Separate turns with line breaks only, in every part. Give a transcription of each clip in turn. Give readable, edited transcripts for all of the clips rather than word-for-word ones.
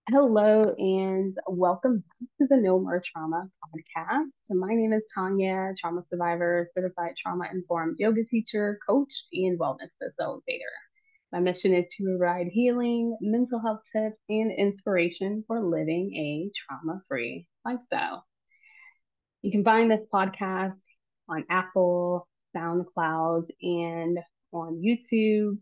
Hello and welcome back to the No More Trauma podcast. My name is Tanya, trauma survivor, certified trauma informed yoga teacher, coach, and wellness facilitator. My mission is to provide healing, mental health tips, and inspiration for living a trauma free lifestyle. You can find this podcast on Apple, SoundCloud, and on YouTube.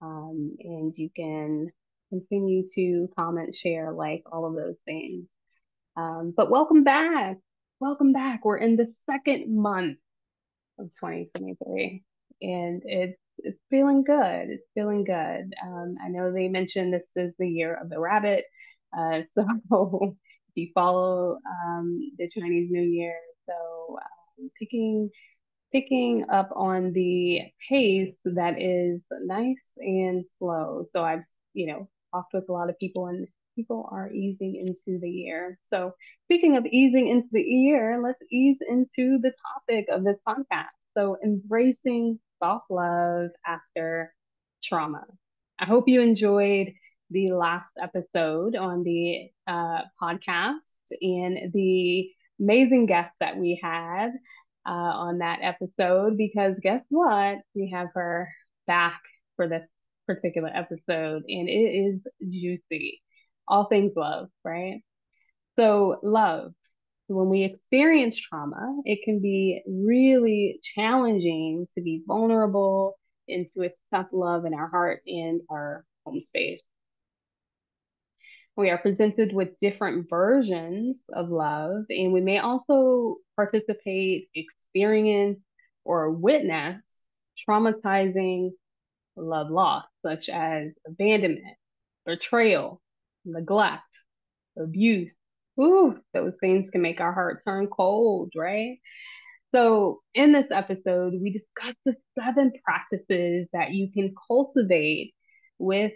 And you can continue to comment, share, like all of those things. But welcome back. Welcome back. We're in the second month of 2023 and it's feeling good. It's feeling good. I know they mentioned this is the year of the rabbit. So if you follow the Chinese New Year, so picking up on the pace that is nice and slow. So I've talked with a lot of people and people are easing into the year. So speaking of easing into the year, let's ease into the topic of this podcast. So embracing self-love after trauma. I hope you enjoyed the last episode on the podcast and the amazing guests that we had on that episode because guess what? We have her back for this particular episode, and it is juicy. All things love, right? So, love. When we experience trauma, it can be really challenging to be vulnerable and to accept love in our heart and our home space. We are presented with different versions of love, and we may also participate, experience, or witness traumatizing love loss, such as abandonment, betrayal, neglect, abuse. Ooh, those things can make our heart turn cold, right? So, in this episode, we discuss the 7 practices that you can cultivate with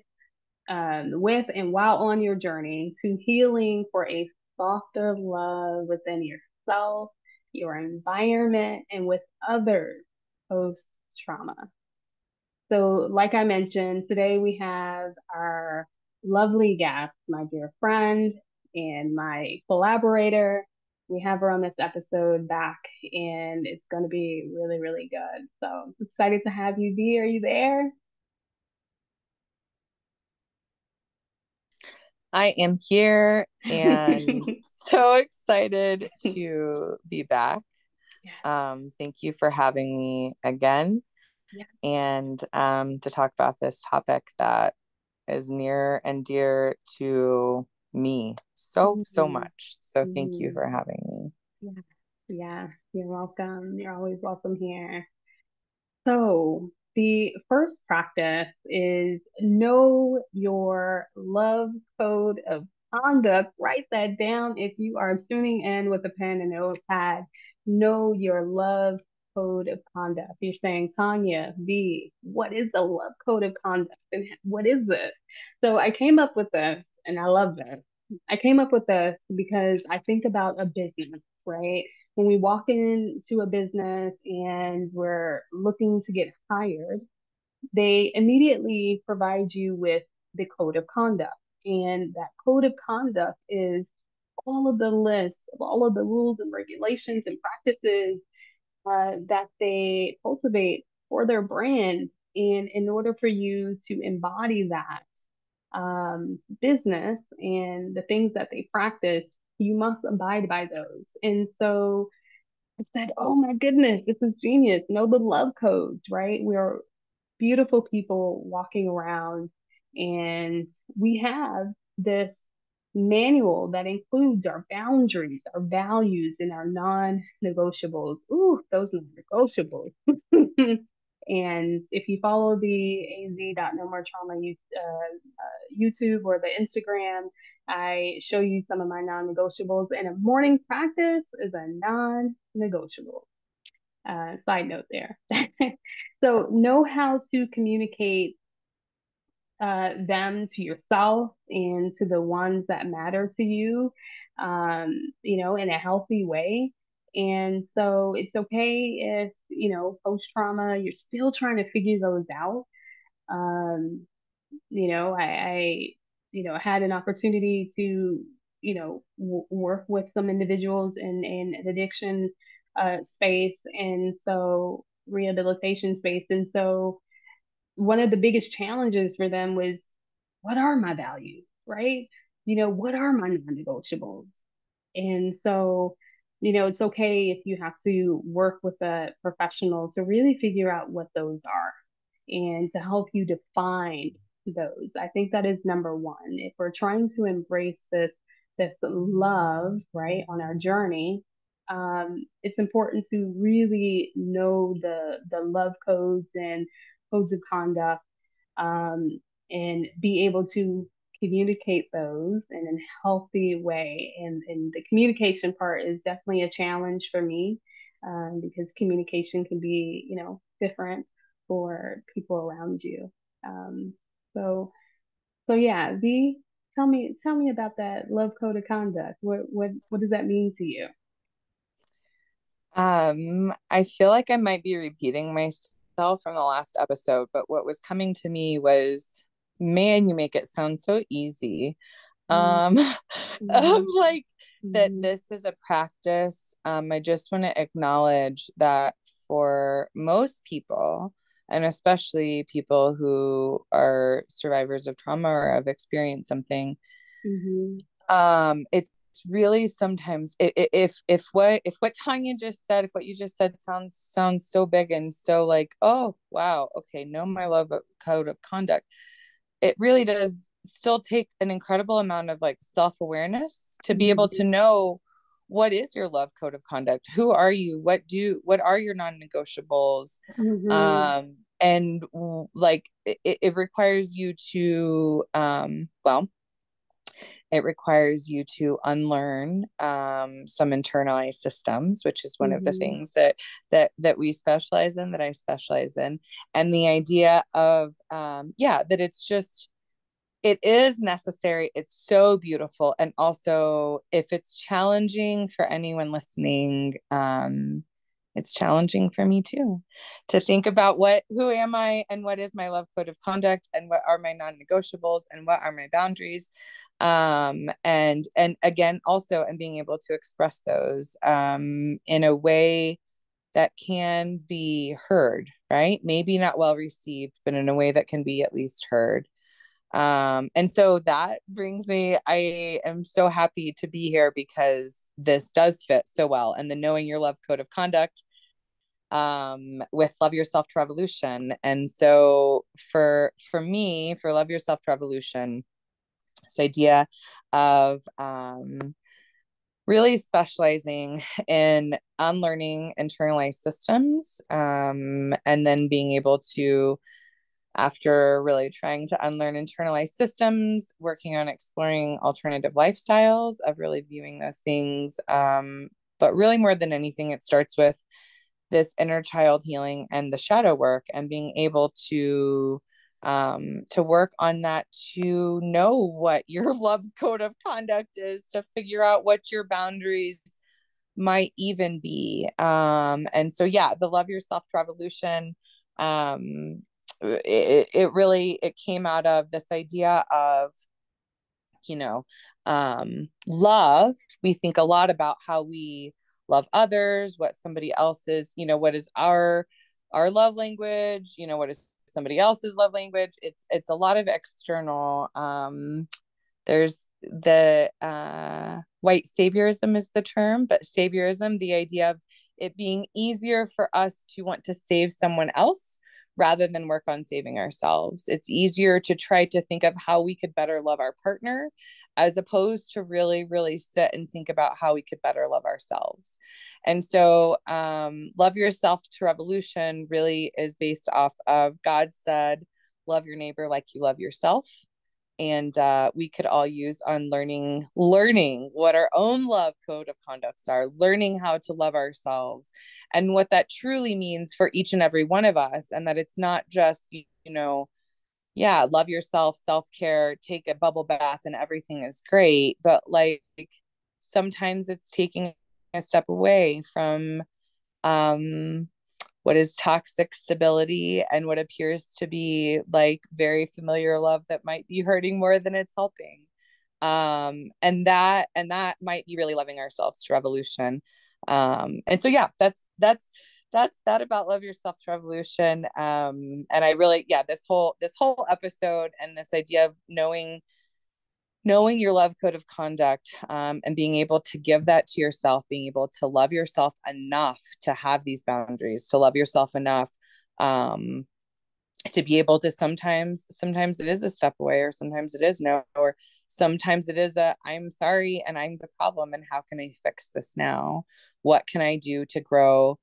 with and while on your journey to healing for a softer love within yourself, your environment, and with others post trauma. So, like I mentioned, today we have our lovely guest, my dear friend and my collaborator. We have her on this episode back, and it's going to be really, really good. So, I'm excited to have you, Dee. Are you there?
I am here and so excited to be back.
Yeah,
Thank you for having me again
yeah.
and to talk about this topic that is near and dear to me so
Mhm.
much. So thank you
Mhm.
for having me.
Yeah, yeah, you're welcome. You're always welcome here. So, the first practice is know your love code of conduct. Write that down if you are tuning in with a pen and notepad. Know your love code of conduct. You're saying, Tanya, V, what is the love code of conduct and what is it? So, I came up with this and I love this. I came up with this because I think about a business, right? When we walk into a business and we're looking to get hired, they immediately provide you with the code of conduct. And that code of conduct is all of the list of all of the rules and regulations and practices that they cultivate for their brand. And in order for you to embody that business and the things that they practice, you must abide by those. And so I said, oh my goodness, this is genius. Know the love codes, right? We're beautiful people walking around, and we have this manual that includes our boundaries, our values, and our non negotiables. Ooh, those non negotiables. And if you follow the az.nomore trauma YouTube or the Instagram, I show you some of my non negotiables, and a morning practice is a non negotiable. Side note there. So, know how to communicate them to yourself and to the ones that matter to you, in a healthy way. And so it's okay if, post trauma, you're still trying to figure those out. Um, I had an opportunity to, work with some individuals in an addiction space, and so rehabilitation space. And so one of the biggest challenges for them was, what are my values, right? What are my non-negotiables? And so, it's okay if you have to work with a professional to really figure out what those are and to help you define those. I think that is number one. If we're trying to embrace this love, right, on our journey, it's important to really know the love codes and codes of conduct, um, and be able to communicate those in a healthy way. And the communication part is definitely a challenge for me, because communication can be, different for people around you. Um, so, so yeah, V, tell me about that love code of conduct. What does that mean to you?
I feel like I might be repeating myself from the last episode, but what was coming to me was, man, you make it sound so easy. Um,
Mm-hmm.
like that
Mm-hmm.
this is a practice. I just want to acknowledge that for most people, and especially people who are survivors of trauma or have experienced something,
Mm-hmm.
it's really sometimes, if what Tanya just said, if what you just said sounds so big and so like, oh wow, okay, know my love code of conduct, it really does still take an incredible amount of like self-awareness to be able to
Mm-hmm.
know what is your love code of conduct, who are you, what are your non-negotiables.
Mm-hmm.
And like it requires you to well, it requires you to unlearn some internalized systems, which is one of the
Mm-hmm.
things that we specialize in, that I specialize in. And the idea of yeah, that it's just, it is necessary. It's so beautiful. And also, if it's challenging for anyone listening, it's challenging for me too, to think about who am I, and what is my love code of conduct, and what are my non-negotiables, and what are my boundaries. And again, also, and being able to express those in a way that can be heard, right? Maybe not well received, but in a way that can be at least heard. And so that brings me, I am so happy to be here because this does fit so well. And the knowing your love code of conduct with Love Yourself to Revolution. And so for me, for Love Yourself to Revolution, this idea of really specializing in unlearning internalized systems, and then being able to, after really trying to unlearn internalized systems, working on exploring alternative lifestyles, of really viewing those things. But really, more than anything, it starts with this inner child healing and the shadow work, and being able to work on that, to know what your love code of conduct is, to figure out what your boundaries might even be. And so yeah, the Love Yourself Revolution, it really, it came out of this idea of, you know, love. We think a lot about how we love others, what somebody else's, what is our love language, what is somebody else's love language. It's a lot of external. There's the white saviorism is the term, but saviorism, the idea of it being easier for us to want to save someone else rather than work on saving ourselves. It's easier to try to think of how we could better love our partner, as opposed to really, really sit and think about how we could better love ourselves. And so, Love Yourself to Revolution really is based off of God said, love your neighbor like you love yourself. And we could all use on learning what our own love code of conducts are, learning how to love ourselves, and what that truly means for each and every one of us. And that it's not just, yeah, love yourself, self-care, take a bubble bath and everything is great, but like sometimes it's taking a step away from um what is toxic stability and what appears to be like very familiar love that might be hurting more than it's helping. And that might be really loving ourselves to revolution. And so yeah, that's that about love yourself to revolution. And I really, yeah, this whole episode and this idea of knowing your love code of conduct, and being able to give that to yourself, being able to love yourself enough to have these boundaries, to love yourself enough, um, to be able to sometimes it is a step away, or sometimes it is no, or sometimes it is a I'm sorry and I'm the problem and how can I fix this now, what can I do to grow,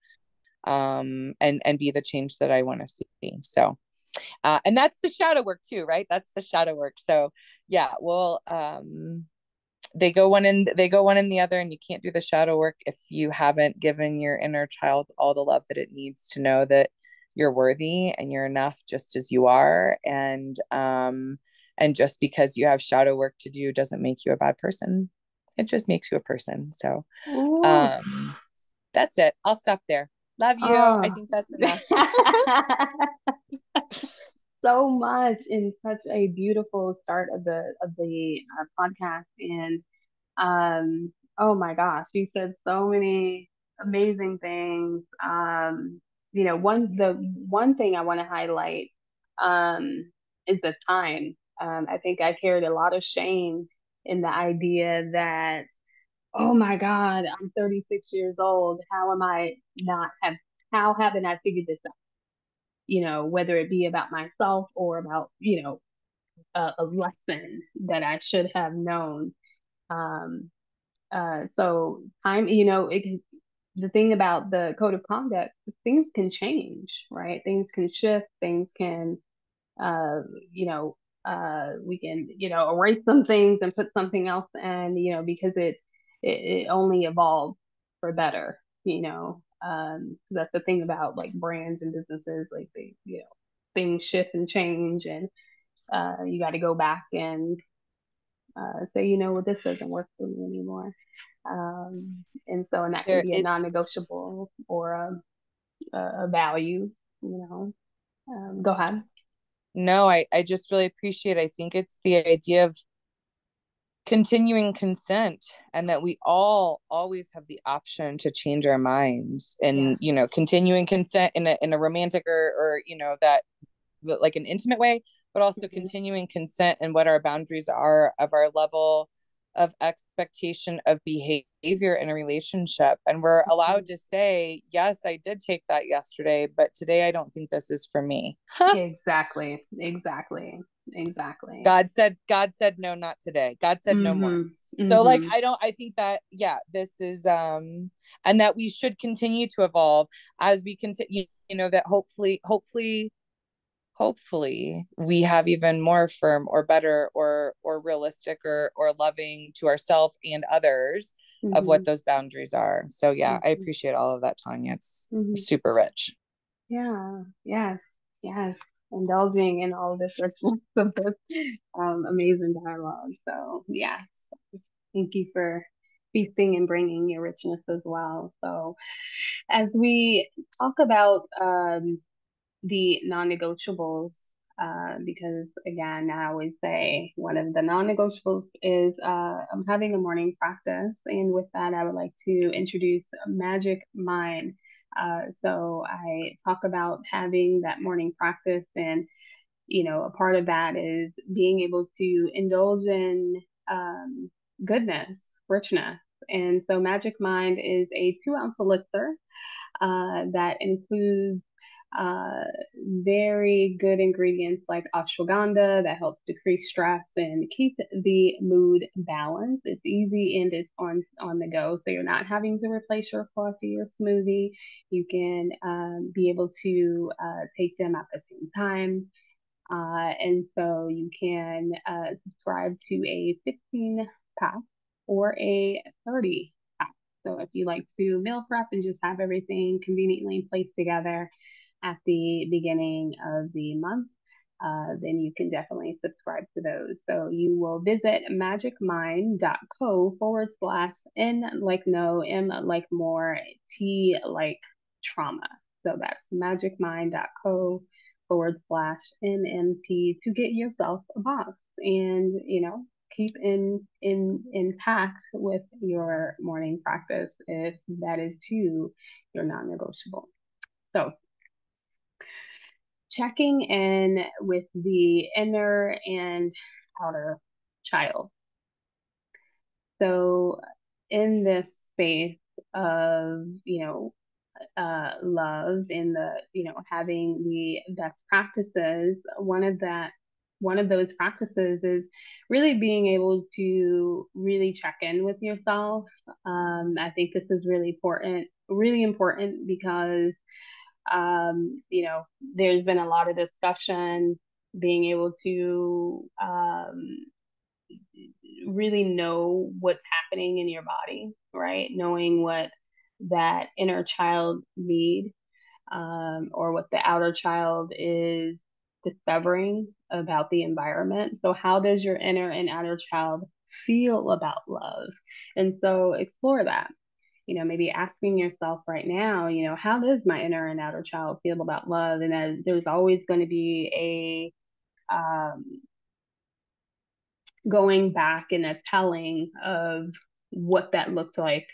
and be the change that I want to see. So and that's the shadow work too, right? That's the shadow work. So yeah, well, they go one in the other, and you can't do the shadow work if you haven't given your inner child all the love that it needs to know that you're worthy and you're enough just as you are. And just because you have shadow work to do doesn't make you a bad person. It just makes you a person. So
Ooh.
um that's it. I'll stop there. Love you. I
Oh.
think that's enough.
So much in such a beautiful start of the podcast. And oh my gosh, you said so many amazing things. The one thing I want to highlight is the time. I think I carried a lot of shame in the idea that, oh my God, I'm 36 years old. How haven't I figured this out? Whether it be about myself or about, a lesson that I should have known. Um, so time, the thing about the code of conduct, things can change, right? Things can shift, things can, uh, you know, we can, erase some things and put something else in, because it only evolved for better, 'cause that's the thing about like brands and businesses, like things shift and change, and you got to go back and say, well, this doesn't work for me anymore. And that can
There
be a
it's
non-negotiable or a value, go ahead.
No, I just really appreciate, I think it's the idea of continuing consent, and that we all always have the option to change our minds, and
Yes.
continuing consent in a romantic, or that like an intimate way, but also
Hmm.
continuing consent and what our boundaries are of our level of expectation of behavior in a relationship. And we're allowed to say, yes, I did take that yesterday, but today I don't think this is for me.
Exactly. Exactly. Exactly.
God said no, not today. God said no more.
Hmm.
So like
Hmm.
I think that, yeah, this is and that we should continue to evolve as we continue, that hopefully we have even more firm or better or realistic or loving to ourselves and others of what
Hmm.
those boundaries are. So yeah, I
Hmm.
appreciate all of that, Tanya. It's
Hmm.
super rich.
Yeah. Yes. Yes. Indulging in all this richness of this amazing dialogue. So, yeah. Thank you for feasting and bringing your richness as well. So, as we talk about the non-negotiables, because again, I always say one of the non-negotiables is I'm having a morning practice, and with that, I would like to introduce Magic Mind. So I talk about having that morning practice, and a part of that is being able to indulge in goodness, richness. And so Magic Mind is a 2-ounce elixir that includes uh, very good ingredients like ashwagandha that helps decrease stress and keep the mood balanced. It's easy and it's on the go, so you're not having to replace your coffee or smoothie. You can be able to take them at the same time. And so you can subscribe to a 15 pack or a 30 pack. So if you like to meal prep and just have everything conveniently placed together at the beginning of the month, then you can definitely subscribe to those. So you will visit magicmind.co/N like no, M like more, T like trauma. So that's magicmind.co/NMT to get yourself a box and, keep in intact with your morning practice if that is too your non-negotiable. So checking in with the inner and outer child. So in this space of, love in the, having the best practices, one of those practices is really being able to really check in with yourself. I think this is really important because, there's been a lot of discussion being able to really know what's happening in your body, right? Knowing what that inner child need, or what the outer child is discovering about the environment. So how does your inner and outer child feel about love? And so explore that. Maybe asking yourself right now, how does my inner and outer child feel about love? And there's always going to be a going back and a telling of what that looked like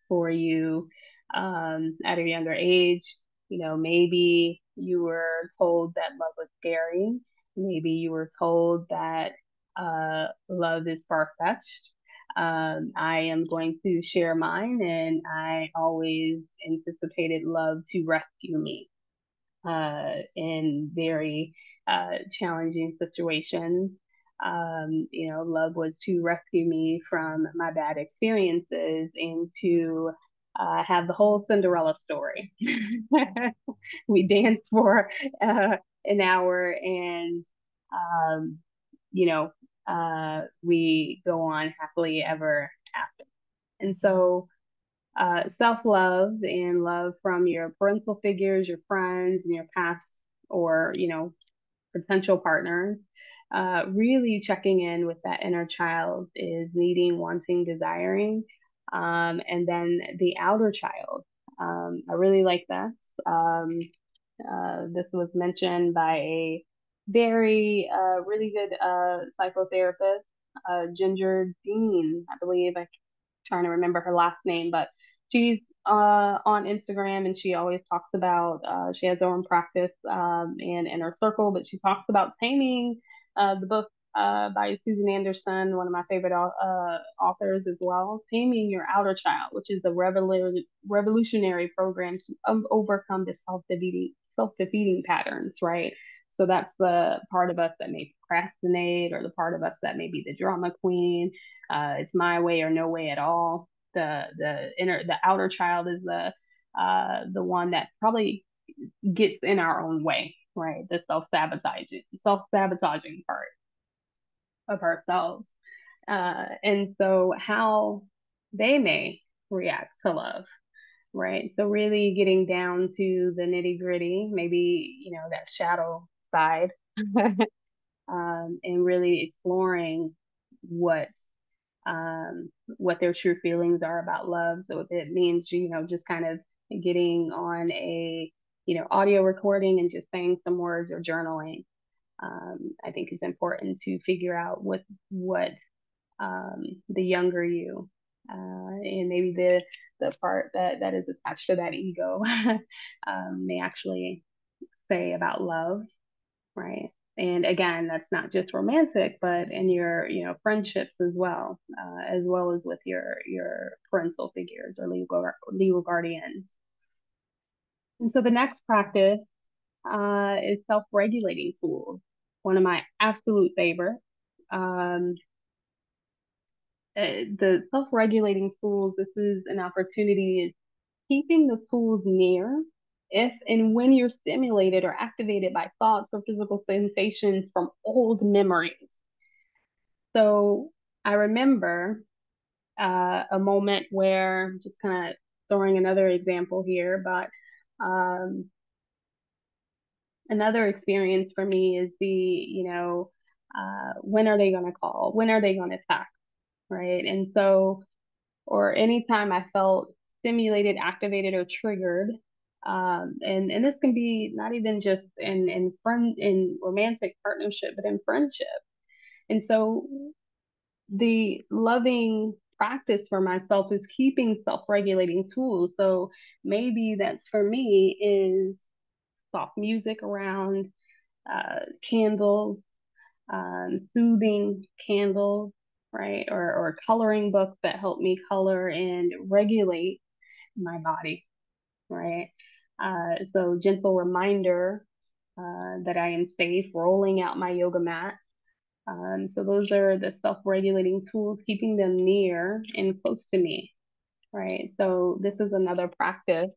for you, at a younger age. Maybe you were told that love was scary. Maybe you were told that love is far-fetched. I am going to share mine, and I always anticipated love to rescue me in very challenging situations. Love was to rescue me from my bad experiences and to have the whole Cinderella story. We dance for an hour and, um, you know, we go on happily ever after. And so, self-love and love from your parental figures, your friends, and your past or, potential partners. Really checking in with that inner child is needing, wanting, desiring. And then the outer child. I really like this. This was mentioned by a very, really good psychotherapist, Ginger Dean, I believe. I trying to remember her last name, but she's on Instagram and she always talks about she has her own practice and inner circle, but she talks about taming the book by Susan Anderson, one of my favorite authors as well, Taming Your Outer Child, which is a revolutionary program to overcome the self-defeating patterns, right? So that's the part of us that may procrastinate, or the part of us that may be the drama queen. It's my way or no way at all. The outer child is the one that probably gets in our own way, right? The self sabotaging part of ourselves, and so how they may react to love, right? So really getting down to the nitty gritty, maybe that shadow side, and really exploring what what their true feelings are about love. So if it means, just kind of getting on a, audio recording and just saying some words or journaling, I think is important to figure out what the younger you, and maybe the part that is attached to that ego may actually say about love, right? And again, that's not just romantic, but in your, friendships as well as with your parental figures or legal guardians. And so the next practice is self-regulating tools. One of my absolute favorites. Um, the self-regulating tools. This is an opportunity is keeping the tools near if and when you're stimulated or activated by thoughts or physical sensations from old memories. So I remember a moment where, just kind of throwing another example here, but another experience for me is when are they going to call? When are they going to text? Right. And so, or anytime I felt stimulated, activated, or triggered, And this can be not even just in romantic partnership, but in friendship. And so the loving practice for myself is keeping self-regulating tools. So maybe that's for me is soft music around, candles, soothing candles, right? Or coloring books that help me color and regulate my body, right? So gentle reminder that I am safe, rolling out my yoga mat. So those are the self-regulating tools, keeping them near and close to me, right? So this is another practice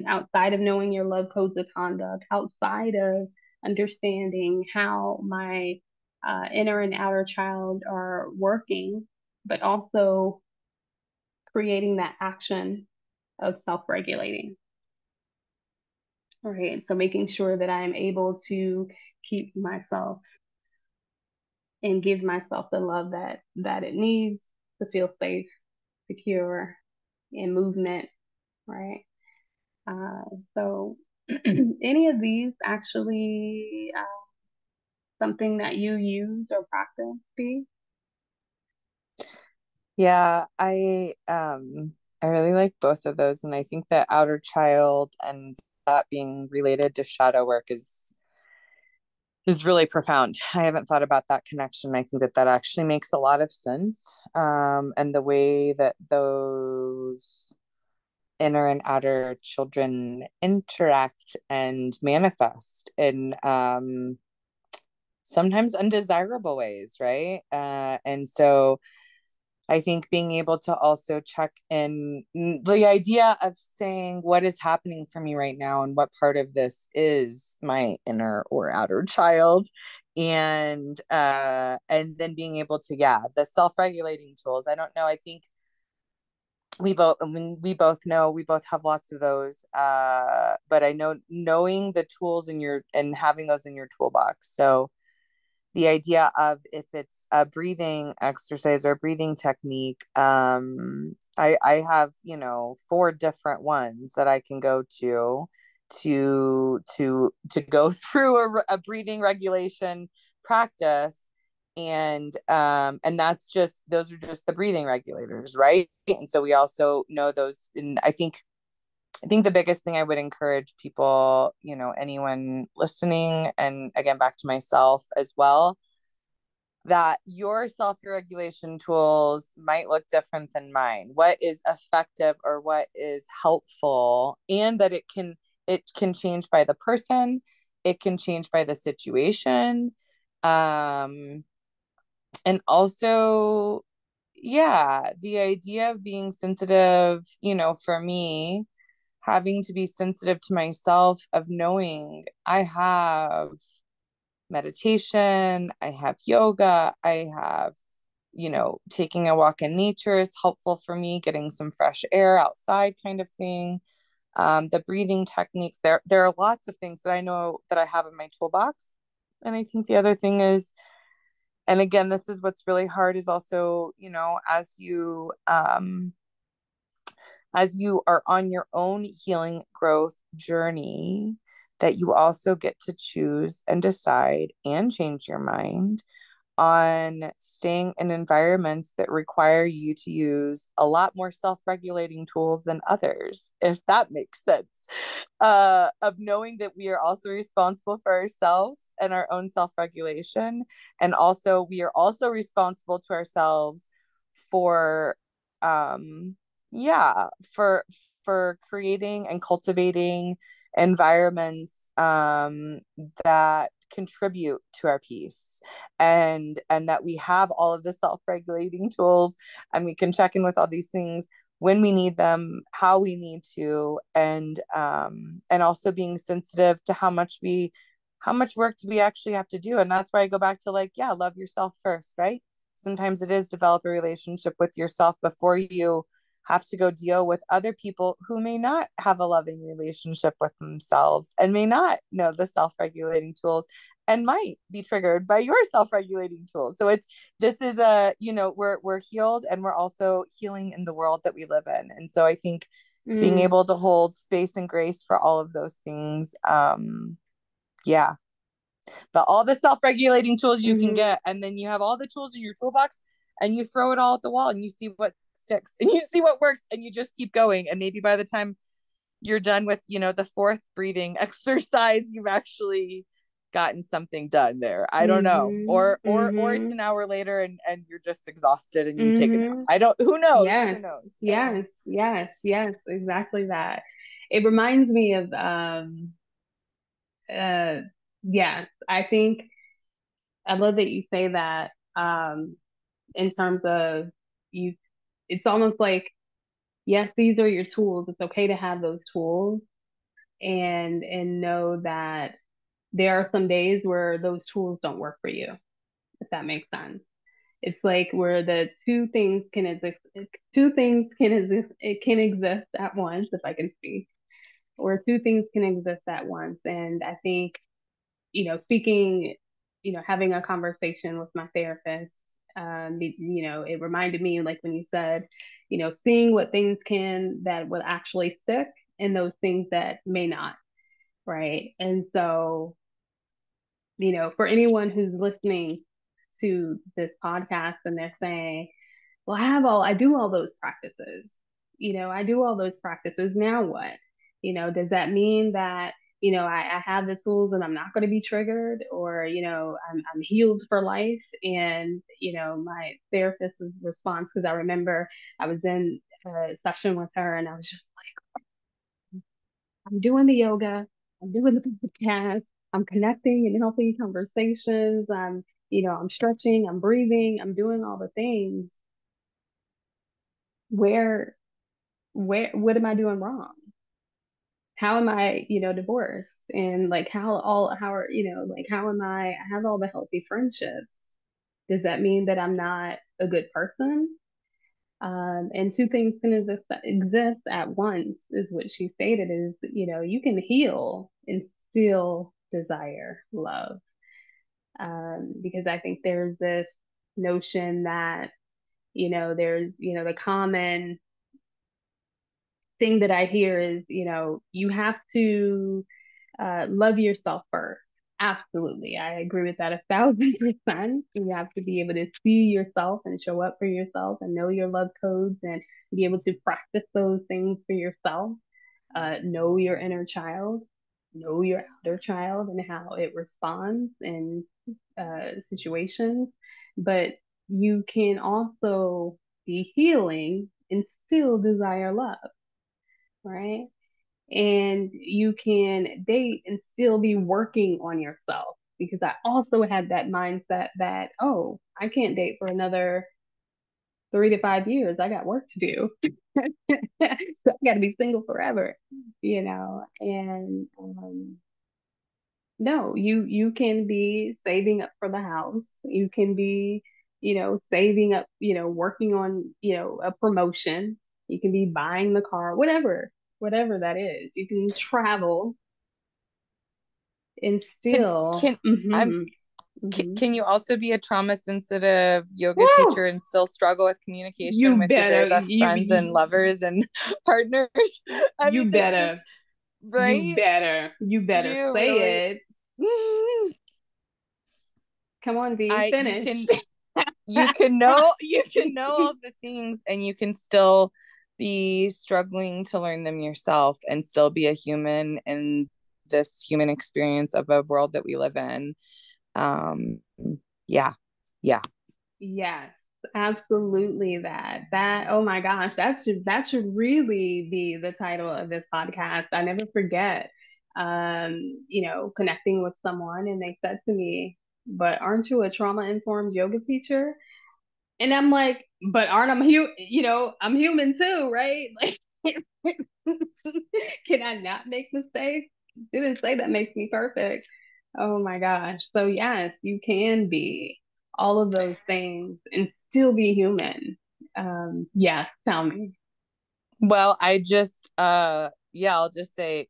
outside of knowing your love codes of conduct, outside of understanding how my inner and outer child are working, but also creating that action of self-regulating. Right. So making sure that I am able to keep myself and give myself the love that it needs to feel safe, secure, in movement, right? So any of these actually something that you use or practice, B?
Yeah, I really like both of those, and I think that outer child and that being related to shadow work is really profound. I haven't thought about that connection. I think that that actually makes a lot of sense. And the way that those inner and outer children interact and manifest in sometimes undesirable ways, right? And so I think being able to also check in the idea of saying what is happening for me right now and what part of this is my inner or outer child, and then being able to, yeah, the self-regulating tools. I don't know, I think I mean, we both know, we both have lots of those, but I know knowing the tools in your and having those in your toolbox. So the idea of if it's a breathing exercise or a breathing technique, I have, you know, four different ones that I can go to go through a breathing regulation practice. And that's just, those are just the breathing regulators, right? And so we also know those. And I think the biggest thing I would encourage people, you know, anyone listening, and again, back to myself as well, that your self regulation tools might look different than mine. What is effective or what is helpful, and that it can change by the person, it can change by the situation. Um, and also, yeah, the idea of being sensitive, you know, for me, having to be sensitive to myself, of knowing I have meditation, I have yoga, I have, you know, taking a walk in nature is helpful for me, getting some fresh air outside kind of thing. The breathing techniques, there are lots of things that I know that I have in my toolbox. And I think the other thing is, and again, this is what's really hard, is also, you know, as you are on your own healing growth journey, that you also get to choose and decide and change your mind on staying in environments that require you to use a lot more self-regulating tools than others, if that makes sense. Of knowing that we are also responsible for ourselves and our own self-regulation, and also we are also responsible to ourselves for yeah, for creating and cultivating environments that contribute to our peace, and that we have all of the self-regulating tools, and we can check in with all these things when we need them, how we need to, and also being sensitive to how much work do we actually have to do. And that's why I go back to, like, yeah, love yourself first, right? Sometimes it is develop a relationship with yourself before you have to go deal with other people who may not have a loving relationship with themselves and may not know the self-regulating tools and might be triggered by your self-regulating tools. So it's, this is a, you know, we're healed, and we're also healing in the world that we live in. And so I think being
Mm.
able to hold space and grace for all of those things. Yeah. But all the self-regulating tools you can
Mm-hmm.
get, and then you have all the tools in your toolbox, and you throw it all at the wall, and you see what sticks, and you see what works, and you just keep going. And maybe by the time you're done with, the fourth breathing exercise, you've actually gotten something done there. I don't know.
Mm-hmm.
Or it's
Mm-hmm.
an hour later, and you're just exhausted and you take a nap.
Mm-hmm.
I don't, who knows? Who
Yes.
knows? So
Yes. Yes. Yes. Exactly that. It reminds me of uh yes, I think I love that you say that in terms of you it's almost like yes, these are your tools. It's okay to have those tools and know that there are some days where those tools don't work for you, if that makes sense. It's like where the two things can exist, it can exist at once, if I can speak, or two things can exist at once. And I think, speaking, having a conversation with my therapist, it reminded me, like when you said, seeing what things can that will actually stick and those things that may not, right? And so, for anyone who's listening to this podcast and they're saying, well, I do all those practices. I do all those practices. Now what? Does that mean that, I have the tools and I'm not going to be triggered, or, I'm healed for life? And, my therapist's response, because I remember I was in a session with her and I was just like, I'm doing the yoga, I'm doing the podcast, I'm connecting and healthy conversations, I'm stretching, I'm breathing, I'm doing all the things. Where what am I doing wrong? How am I, divorced? And like how are, like how am I have all the healthy friendships? Does that mean that I'm not a good person? And two things can exist at once, is what she stated, is, you can heal and still desire love. Because I think there's this notion that, there's, the common thing that I hear is, you have to love yourself first. Absolutely. I agree with that 1,000%. You have to be able to see yourself and show up for yourself and know your love codes and be able to practice those things for yourself. Know your inner child, know your outer child and how it responds in situations. But you can also be healing and still desire love, right? And you can date and still be working on yourself, because I also had that mindset that, oh, I can't date for another 3 to 5 years. I got work to do. So I got to be single forever, and no, you can be saving up for the house. You can be, saving up, working on, a promotion. You can be buying the car, whatever that is. You can travel and
can
still,
can I'm can you also be a trauma sensitive yoga
woo,
teacher and still struggle with communication
you
with your very
better,
best friends and lovers and partners? I mean,
you
this is
better,
right.
you better
You really,
say it. Come on, V,
I you
finish.
can you can know all the things, and you can still be struggling to learn them yourself and still be a human in this human experience of a world that we live in. um yeah, yeah.
Yes, absolutely that. Oh my gosh, that should really be the title of this podcast. I never forget, connecting with someone and they said to me, but aren't you a trauma-informed yoga teacher? And I'm like, but aren't I'm human too, right? Like, can I not make mistakes? Didn't say that makes me perfect. Oh my gosh. So yes, you can be all of those things and still be human. Yeah, tell me.
Well, I just yeah, I'll just say,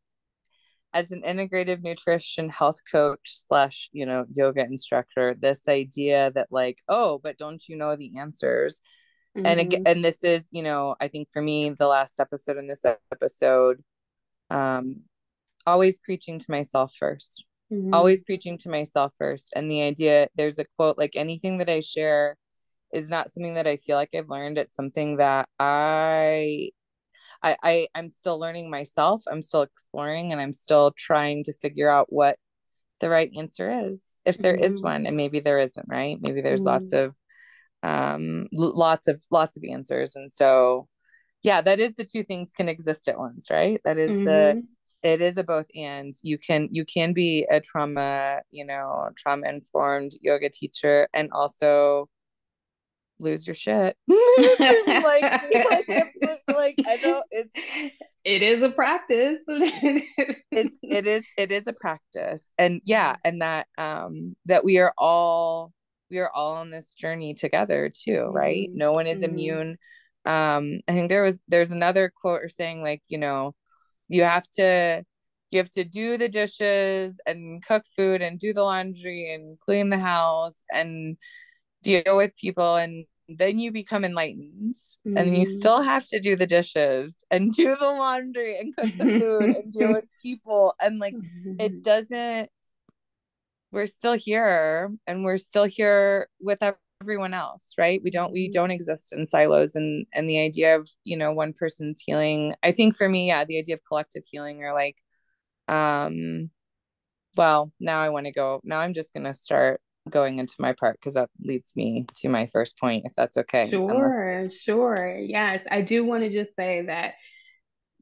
as an integrative nutrition health coach slash, yoga instructor, this idea that, like, oh, but don't you know the answers? And again,
Mm-hmm.
and this is, I think for me, the last episode and this episode, um, always preaching to myself first.
Mm-hmm.
Always preaching to myself first. And the idea, there's a quote, like anything that I share is not something that I feel like I've learned. It's something that I'm still learning myself. I'm still exploring and I'm still trying to figure out what the right answer is, if there is
Mm-hmm.
one. And maybe there isn't, right? Maybe there's
Mm-hmm.
lots of answers. And so yeah, that is the two things can exist at once, right? That is the
Mm-hmm.
it is a both and. You can be a trauma informed yoga teacher and also lose your shit. like completely, like I know
It is a practice.
it is a practice. And yeah, and that we are all on this journey together too, right?
Mm-hmm.
No one is
Mm-hmm.
immune. I think there's another quote or saying, like, you have to do the dishes and cook food and do the laundry and clean the house and deal with people, and then you become enlightened, and then you
Mm-hmm.
still have to do the dishes and do the laundry and cook the food and deal with people, and like it doesn't we're still here, and we're still here with everyone else, right? We don't exist in silos, and the idea of one person's healing, I think for me, yeah, the idea of collective healing, or like um well, now I'm just going to start going into my part, because that leads me to my first point, if that's okay, unless
Sure, sure. Yes, I do want to just say that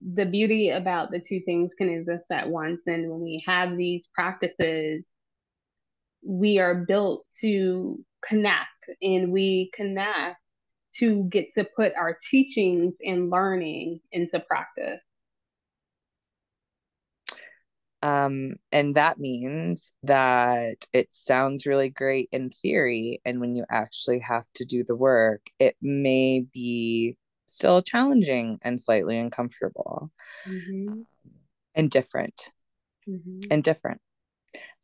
the beauty about the two things can exist at once. And when we have these practices, we are built to connect, and we connect to get to put our teachings and learning into practice.
and that means that it sounds really great in theory, and when you actually have to do the work, it may be still challenging and slightly uncomfortable,
Mm-hmm.
and different
Mm-hmm.
and different.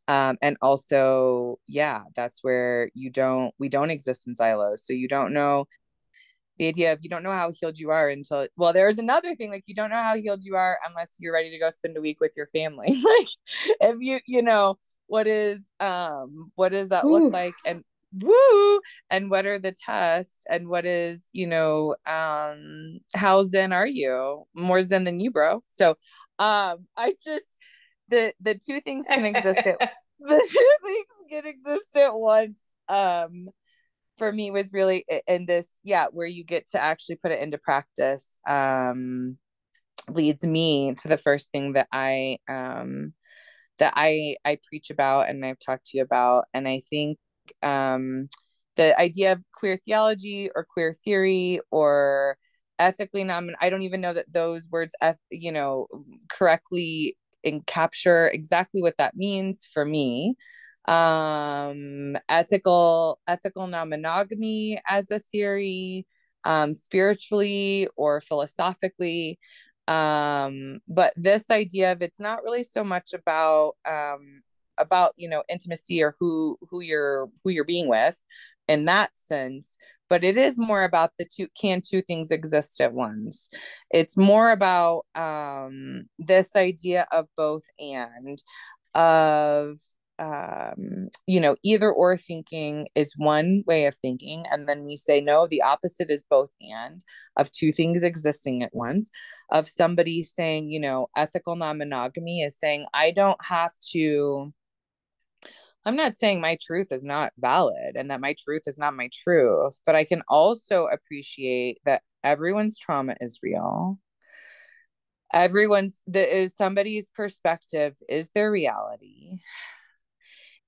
And also, yeah, that's where we don't exist in silos. So you don't know the idea of, you don't know how healed you are until, well, there's another thing, like you don't know how healed you are unless you're ready to go spend a week with your family. Like if what does that look
Ooh.
like, and woo, and what are the tests, and what is, how zen are you? More zen than you, bro. So I just the two things can exist at the two things can exist at once. For me was really in this, yeah, where you get to actually put it into practice, leads me to the first thing that I preach about and I've talked to you about. And I think the idea of queer theology or queer theory or ethically non, I don't even know that those words correctly and capture exactly what that means for me. Ethical non-monogamy as a theory, spiritually or philosophically, but this idea of, it's not really so much about intimacy or who you're being with in that sense, but it is more about two things exist at once. It's more about this idea of both and, of either or thinking is one way of thinking, and then we say no, the opposite is both and, of two things existing at once, of somebody saying, ethical non-monogamy is saying, I'm not saying my truth is not valid and that my truth is not my truth, but I can also appreciate that everyone's trauma is real. Somebody's perspective is their reality.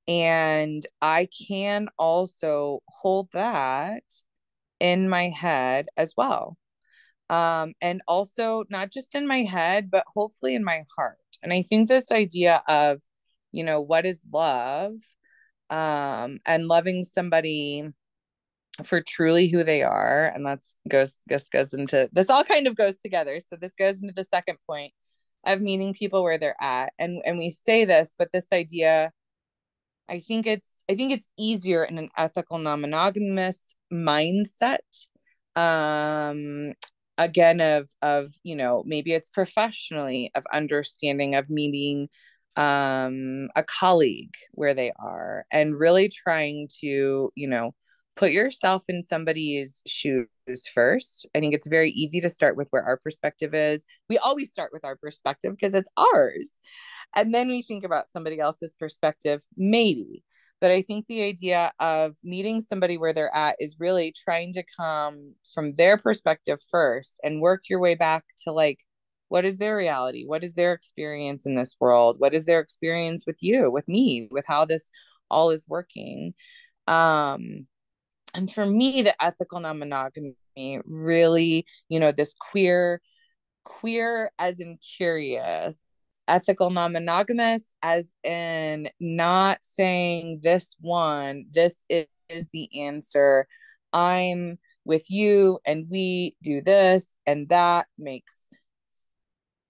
And I can also hold that in my head as well. And also not just in my head, but hopefully in my heart. And I think this idea of, what is love, and loving somebody for truly who they are, and goes into this, all kind of goes together. So this goes into the second point of meeting people where they're at. And we say this, but this idea, I think it's easier in an ethical non-monogamous mindset, um again of maybe it's professionally, of understanding, of meeting a colleague where they are, and really trying to put yourself in somebody's shoes first. I think it's very easy to start with where our perspective is. We always start with our perspective because it's ours, and then we think about somebody else's perspective, maybe. But I think the idea of meeting somebody where they're at is really trying to come from their perspective first and work your way back to, like, what is their reality? What is their experience in this world? What is their experience with you, with me, with how this all is working? Um, and for me, the ethical non-monogamy really, this queer as in curious, ethical non-monogamous as in not saying this is the answer. I'm with you and we do this and that makes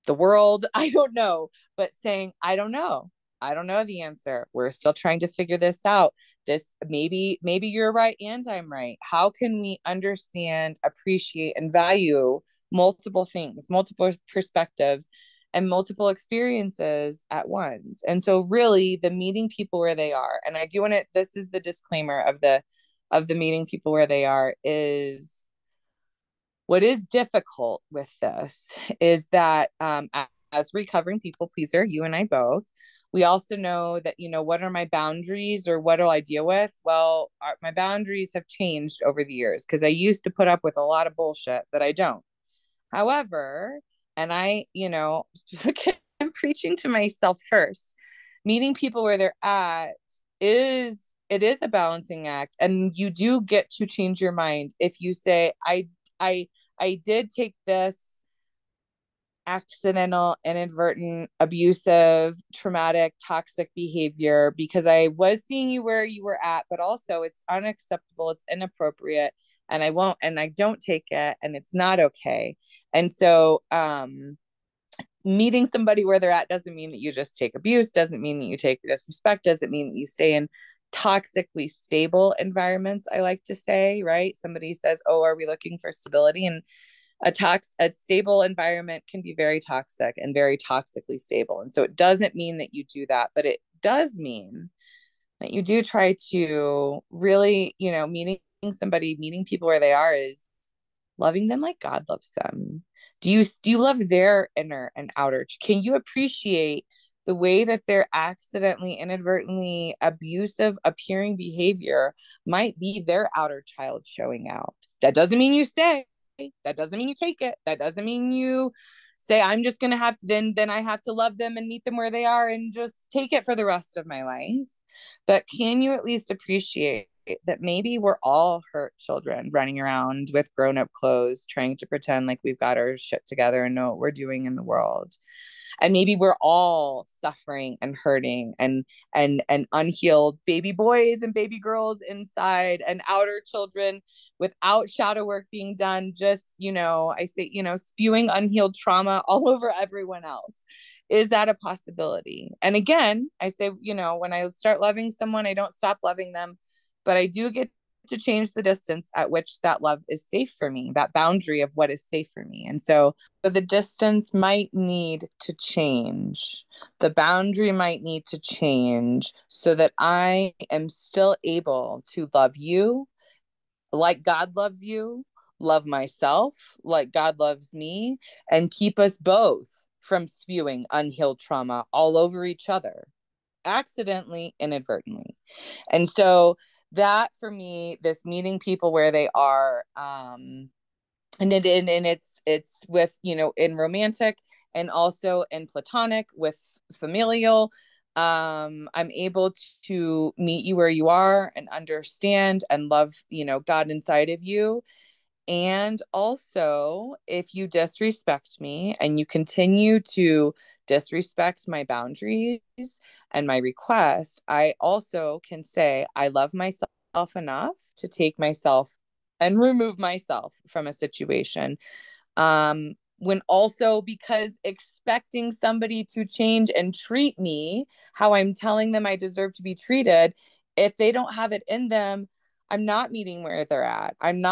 the world, I don't know, but saying I don't know the answer, we're still trying to figure this out. This, maybe you're right and I'm right. How can we understand, appreciate, and value multiple things, multiple perspectives, and multiple experiences at once? And so really the meeting people where they are, and I do want to, this is the disclaimer of the meeting people where they are, is what is difficult with this is that, as recovering people pleaser, you and I both, we also know that, what are my boundaries, or what do I deal with? Well, my boundaries have changed over the years because I used to put up with a lot of bullshit that I don't. However, and I'm preaching to myself first, meeting people where they're at is a balancing act, and you do get to change your mind if you say, I I did take this accidental, inadvertent, abusive, traumatic, toxic behavior because I was seeing you where you were at, but also it's unacceptable, it's inappropriate, and I don't take it, and it's not okay. And so, meeting somebody where they're at doesn't mean that you just take abuse, doesn't mean that you take disrespect, doesn't mean that you stay in toxically stable environments, I like to say, right? Somebody says, oh, are we looking for stability? And a stable environment can be very toxic and very toxically stable. And so it doesn't mean that you do that, but it does mean that you do try to really, meeting people where they are is loving them like God loves them. Do you love their inner and outer? Can you appreciate the way that their accidentally, inadvertently abusive appearing behavior might be their outer child showing out? That doesn't mean you stay. That doesn't mean you take it. That doesn't mean you say, I'm just gonna have to then I have to love them and meet them where they are and just take it for the rest of my life. But can you at least appreciate that maybe we're all hurt children running around with grown-up clothes, trying to pretend like we've got our shit together and know what we're doing in the world? And maybe we're all suffering and hurting and unhealed baby boys and baby girls inside, and outer children without shadow work being done, just, I say, spewing unhealed trauma all over everyone else. Is that a possibility? And again, I say, when I start loving someone, I don't stop loving them, but I do get to change the distance at which that love is safe for me, that boundary of what is safe for me. And so the distance might need to change. The boundary might need to change so that I am still able to love you like God loves you, love myself like God loves me, and keep us both from spewing unhealed trauma all over each other, accidentally, inadvertently. And so that for me, this meeting people where they are, and it's with, in romantic and also in platonic with familial, I'm able to meet you where you are and understand and love, God inside of you. And also, if you disrespect me and you continue to disrespect my boundaries and my requests, I also can say I love myself enough to take myself and remove myself from a situation. When also, because expecting somebody to change and treat me how I'm telling them I deserve to be treated, if they don't have it in them, I'm not meeting where they're at. I'm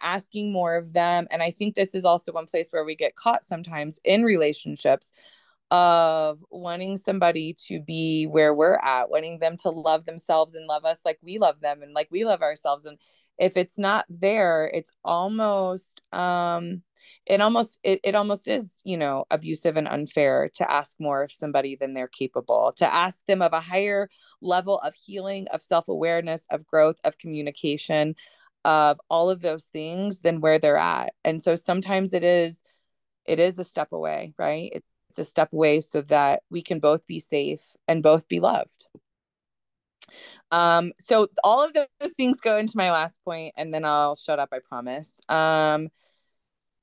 asking more of them. And I think this is also one place where we get caught sometimes in relationships of wanting somebody to be where we're at, wanting them to love themselves and love us like we love them and like we love ourselves. And if it's not there, it's almost it almost is, you know, abusive and unfair to ask more of somebody than they're capable, to ask them of a higher level of healing, of self-awareness, of growth, of communication, of all of those things than where they're at. And so sometimes it is a step away, right? It's a step away so that we can both be safe and both be loved. So all of those things go into my last point, and then I'll shut up, I promise.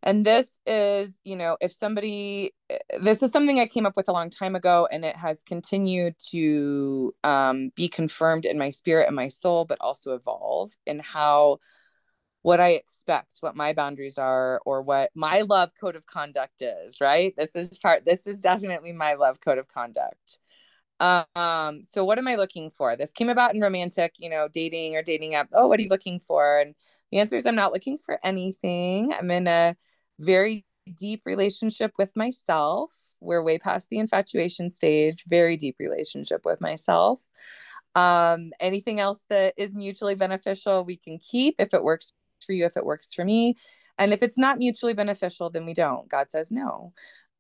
And this is, you know, if somebody, this is something I came up with a long time ago, and it has continued to be confirmed in my spirit and my soul, but also evolve in how what I expect, what my boundaries are, or what my love code of conduct is, right? This is definitely my love code of conduct. So what am I looking for? This came about in romantic, you know, dating or dating app. Oh, what are you looking for? And the answer is I'm not looking for anything. I'm in a very deep relationship with myself. We're way past the infatuation stage, very deep relationship with myself. Anything else that is mutually beneficial, we can keep if it works for you, if it works for me. And if it's not mutually beneficial, then we don't. God says no.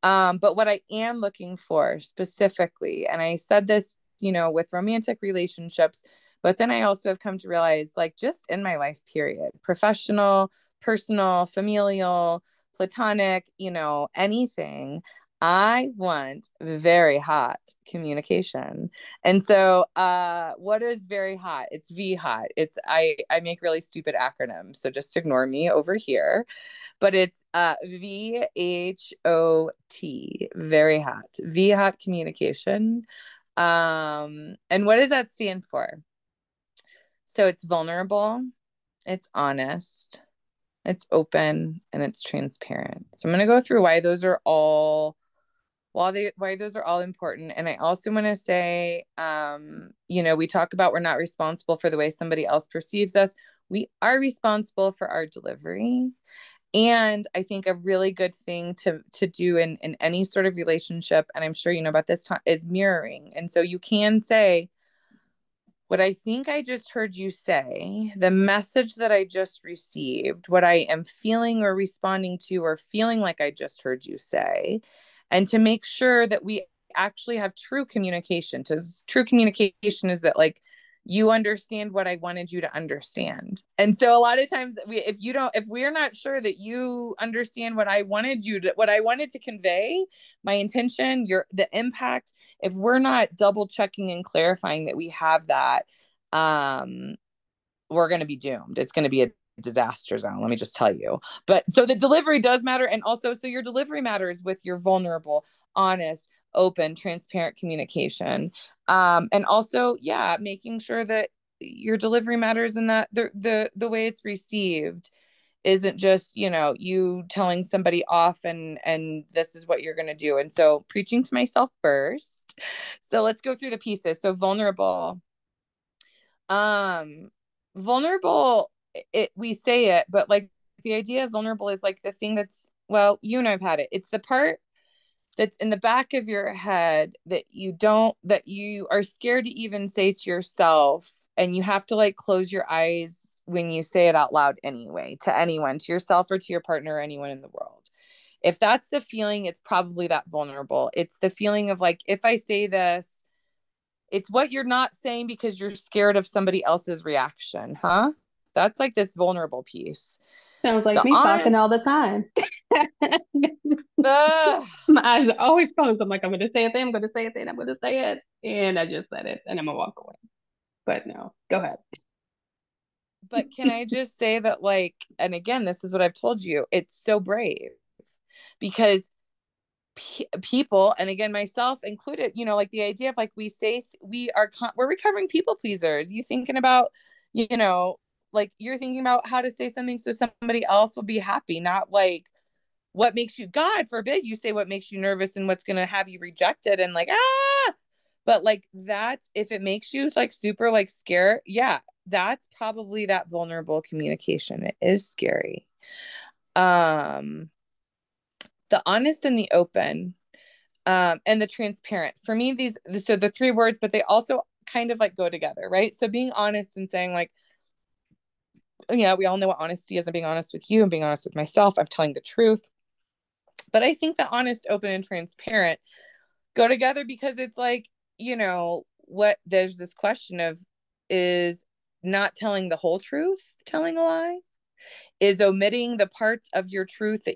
But what I am looking for specifically, and I said this, you know, with romantic relationships, but then I also have come to realize, like, just in my life, period, professional, personal, familial, platonic, you know, anything, I want very hot communication. And so what is very hot? It's V hot. I make really stupid acronyms, so just ignore me over here. But it's VHOT, very hot. V hot communication. And what does that stand for? So it's vulnerable, it's honest, it's open, and it's transparent. So I'm going to go through why those are all important. And I also want to say, you know, we talk about we're not responsible for the way somebody else perceives us. We are responsible for our delivery. And I think a really good thing to do in any sort of relationship, and I'm sure you know about this time, is mirroring. And so you can say, what I think I just heard you say, the message that I just received, what I am feeling or responding to or feeling like I just heard you say, and to make sure that we actually have true communication. True communication is that, like, you understand what I wanted you to understand. And so a lot of times if we're not sure that you understand what I wanted to convey, my intention, the impact, if we're not double checking and clarifying that we have that, um, we're going to be doomed. It's going to be a disaster zone, let me just tell you. But so the delivery does matter. And also, so your delivery matters with your vulnerable, honest, open, transparent communication. And also, yeah, making sure that your delivery matters and that the way it's received isn't just, you know, you telling somebody off and this is what you're going to do. And so preaching to myself first. So let's go through the pieces. So vulnerable. Um vulnerable, we say it, but like the idea of vulnerable is like the thing that's, well, you and I've had it. It's the part that's in the back of your head that you are scared to even say to yourself, and you have to like close your eyes when you say it out loud anyway, to anyone, to yourself or to your partner or anyone in the world. If that's the feeling, it's probably that vulnerable. It's the feeling of like, if I say this, it's what you're not saying because you're scared of somebody else's reaction, huh? That's like this vulnerable piece.
Sounds like
The
me talking
honest,
all the time.
uh,
My eyes are always closed. I'm like, I'm going to say a thing, I'm going to say a thing, I'm going to say it. And I just said it and I'm going to walk away. But no, go ahead.
but can I just say that, like, and again, this is what I've told you, it's so brave because people, and again, myself included, you know, like the idea of like we say we're recovering people pleasers. You thinking about, you know, like you're thinking about how to say something so somebody else will be happy, not like what makes you, God forbid you say what makes you nervous and what's going to have you rejected and like, but like that, if it makes you like super like scared, yeah, that's probably that vulnerable communication. It is scary. Um, the honest and the open, and the transparent. For me, so the three words, but they also kind of like go together, right? So being honest and saying like, yeah, we all know what honesty is. I'm being honest with you. I'm being honest with myself. I'm telling the truth. But I think that honest, open, and transparent go together because it's like, what there's this question of, is not telling the whole truth telling a lie? Is omitting the parts of your truth that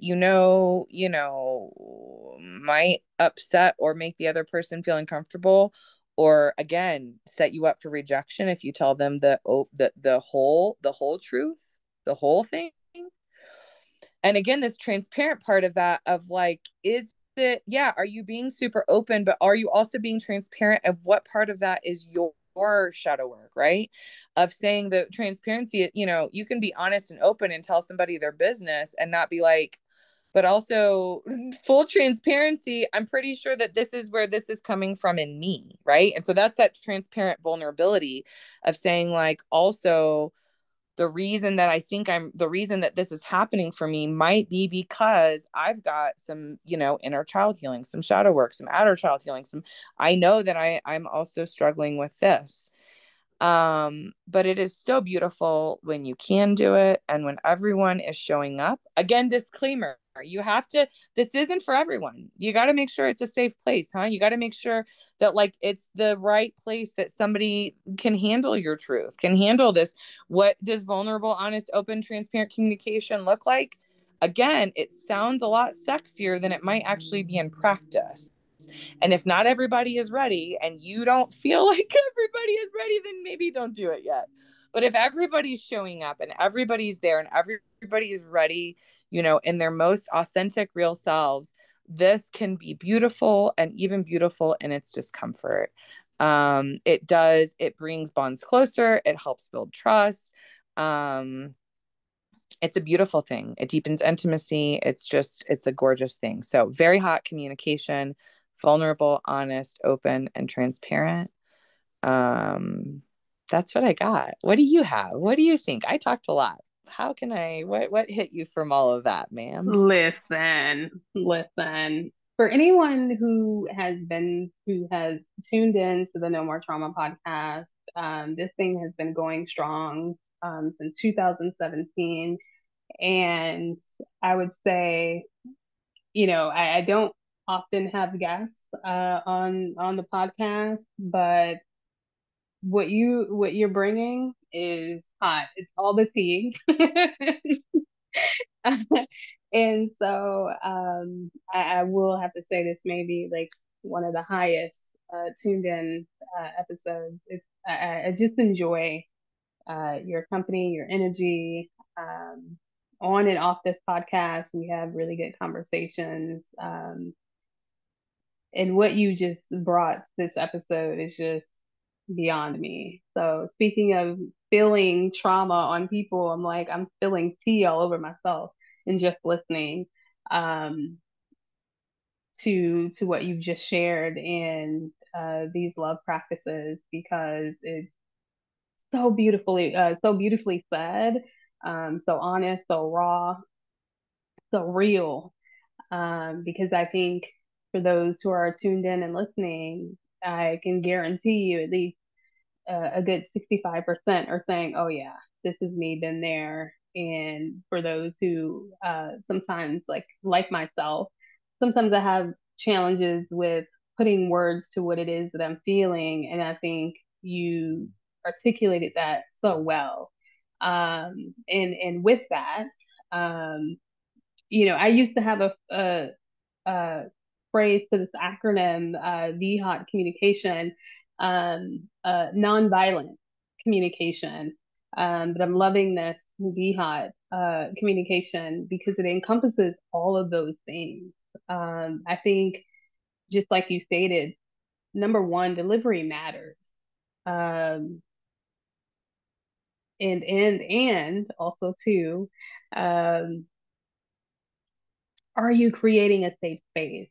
might upset or make the other person feel uncomfortable, or again set you up for rejection if you tell them the whole truth, the whole thing. And again, this transparent part of that, of like, is it, yeah, are you being super open, but are you also being transparent of what part of that is your shadow work, right? Of saying the transparency, you can be honest and open and tell somebody their business and not be like, but also full transparency, I'm pretty sure that this is where this is coming from in me, right? And so that's that transparent vulnerability of saying like, also, the reason that this is happening for me might be because I've got some, inner child healing, some shadow work, some outer child healing, I know that I'm also struggling with this. But it is so beautiful when you can do it and when everyone is showing up. Again, disclaimer, you have to, this isn't for everyone. You got to make sure it's a safe place, huh? You got to make sure that like it's the right place, that somebody can handle your truth, can handle this. What does vulnerable, honest, open, transparent communication look like? Again, it sounds a lot sexier than it might actually be in practice. And if not everybody is ready and you don't feel like everybody is ready, then maybe don't do it yet. But if everybody's showing up and everybody's there and everybody is ready, in their most authentic, real selves, this can be beautiful, and even beautiful in its discomfort. It brings bonds closer, it helps build trust. It's a beautiful thing. It deepens intimacy. It's a gorgeous thing. So, very hot communication, vulnerable, honest, open, and transparent. Um, that's what I got. What do you have? What do you think? I talked a lot. How can what hit you from all of that, ma'am?
Listen. For anyone who has tuned in to the No More Trauma podcast, this thing has been going strong since 2017. And I would say, I don't often have guests on the podcast, but what you're bringing is hot. It's all the tea. And so I will have to say this may be like one of the highest tuned in episodes. I just enjoy your company, your energy. On and off this podcast, we have really good conversations. And what you just brought this episode is just beyond me. So speaking of feeling trauma on people, I'm feeling tea all over myself and just listening um, to what you've just shared and these love practices, because it's so beautifully said, so honest, so raw, so real. Because I think for those who are tuned in and listening, I can guarantee you at least a good 65% are saying, oh, yeah, this is me, been there. And for those who sometimes, like myself, sometimes I have challenges with putting words to what it is that I'm feeling. And I think you articulated that so well. And with that, I used to have a phrase to this acronym, VHOT communication, nonviolent communication. But I'm loving this VHOT communication because it encompasses all of those things. I think, just like you stated, number one, delivery matters. Um, and also too, um, are you creating a safe space?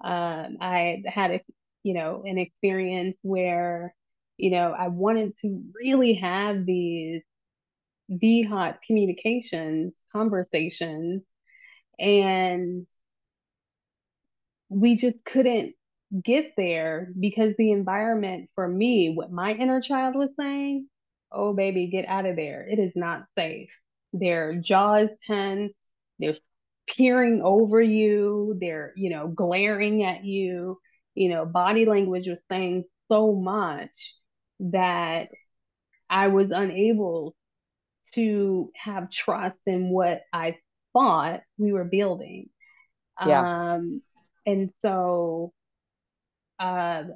I had, an experience where I wanted to really have these hot communications, conversations, and we just couldn't get there because the environment for me, what my inner child was saying, oh, baby, get out of there. It is not safe. Their jaws tense, they're peering over you, they're, glaring at you. Body language was saying so much that I was unable to have trust in what I thought we were building.
Yeah.
Um, and so,
And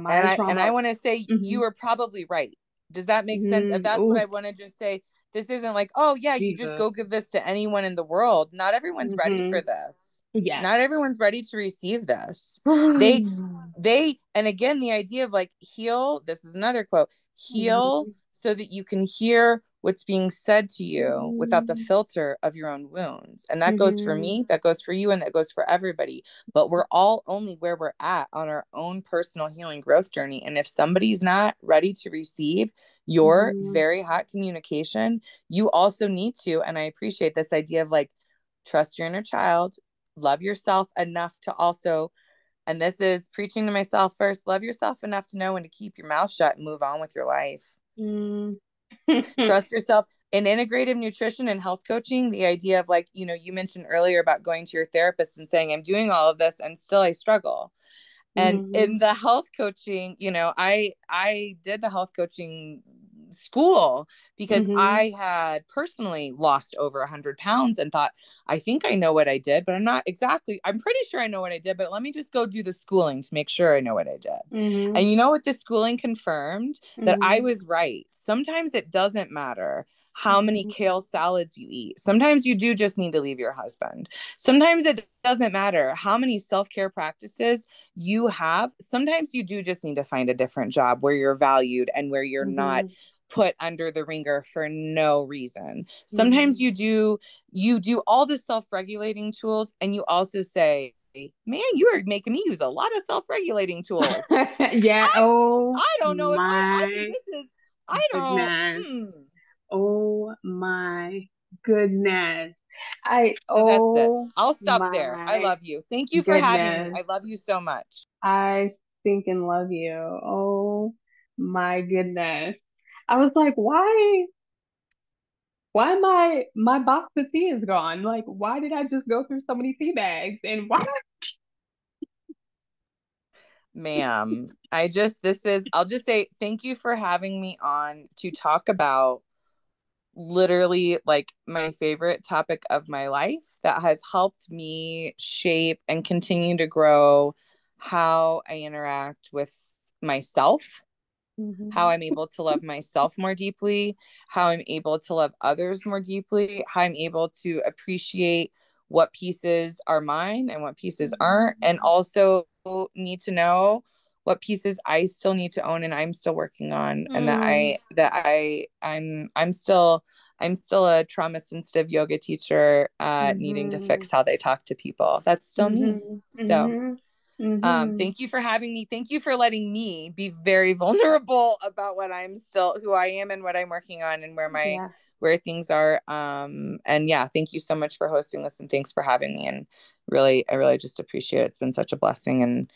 my
I
trauma.
want to say you
Mhm,
were probably right. Does that make sense? If that's what
oh,
I want to just say, this isn't like, oh yeah, you just
Jesus.
go give this to anyone in the world. Not everyone's ready for
Hmm.
this.
Yes.
Not everyone's ready to receive this. They
Mhm,
and again, the idea of like heal, this is another quote, heal so that you can hear what's being said to you without the
mhm,
filter of your own wounds. And that goes for
mhm,
me, that goes for you, and that goes for everybody. But we're all only where we're at on our own personal healing growth journey. And if somebody's not ready to receive your
mhm,
very hot communication, you also need to, and I appreciate this idea of like, trust your inner child, love yourself enough to also, and this is preaching to myself first, love yourself enough to know when to keep your mouth shut and move on with your life.
mhm.
Trust yourself. In integrative nutrition and health coaching, the idea of like, you mentioned earlier about going to your therapist and saying, I'm doing all of this and still I struggle. And
Mhm,
in the health coaching, I did the health coaching school because
mhm,
I had personally lost over 100 pounds and thought, I think I know what I did, but I'm pretty sure I know what I did, but let me just go do the schooling to make sure I know what I did.
mhm,
And you know what? The schooling confirmed that I
mhm,
was right. Sometimes it doesn't matter how many
mhm,
kale salads you eat. Sometimes you do just need to leave your husband. Sometimes it doesn't matter how many self-care practices you have. Sometimes you do just need to find a different job where you're valued and where you're not
mhm,
put under the ringer for no reason. Sometimes
mhm.
you do all the self-regulating tools and you also say, man, you are making me use a lot of self-regulating tools.
Yeah.
I
Oh
I don't know if I think
my
this is I don't
goodness. Oh my goodness.
so that's it.
Oh
I'll stop there. I
my
love you. Thank you for having me.
goodness.
I love you so much.
I stinking love you. Oh my goodness. I was like, why my box of tea is gone? Like, why did I just go through so many tea bags? And why?
Ma'am, I'll just say thank you for having me on to talk about literally like my favorite topic of my life that has helped me shape and continue to grow how I interact with myself, how
Mhm,
I'm able to love myself more deeply, how I'm able to love others more deeply, how I'm able to appreciate what pieces are mine and what pieces aren't, and
mhm,
also need to know what pieces I still need to own and I'm still working on, and
mhm,
I'm still a trauma sensitive yoga teacher, needing to
mhm,
fix how they talk to people. That's still me.
mhm,
So
mhm, mhm.
thank you for having me. Thank you for letting me be very vulnerable about who I am and what I'm working on and
Yeah.
where things are. And yeah, thank you so much for hosting this and thanks for having me. And really, I really just appreciate it. It's been such a blessing. And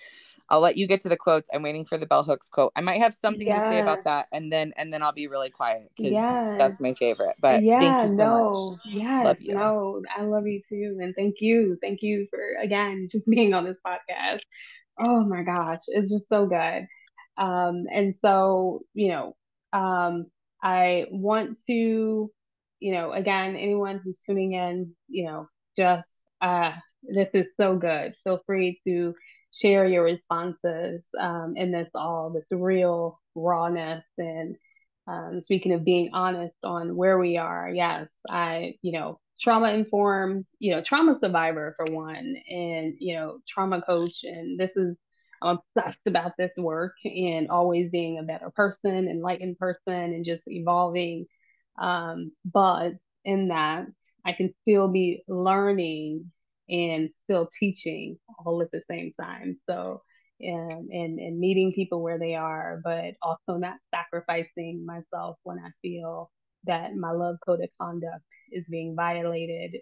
I'll let you get to the quotes. I'm waiting for the bell hooks quote. I might have something to say
Yeah.
about that and then I'll be really quiet because
Yes.
that's my favorite. But thank
Yeah,
you so much.
no. Yes,
Love you.
no. I love you too. And thank you. Thank you for again just being on this podcast. Oh my gosh, it's just so good. And so, I want to, again, anyone who's tuning in, just this is so good. Feel free to share your responses in this real rawness and speaking of being honest on where we are. Yes, trauma informed, trauma survivor for one, and trauma coach, and I'm obsessed about this work and always being a better person, enlightened person, and just evolving. But in that, I can still be learning and still teaching all at the same time. So and meeting people where they are, but also not sacrificing myself when I feel that my love code of conduct is being violated.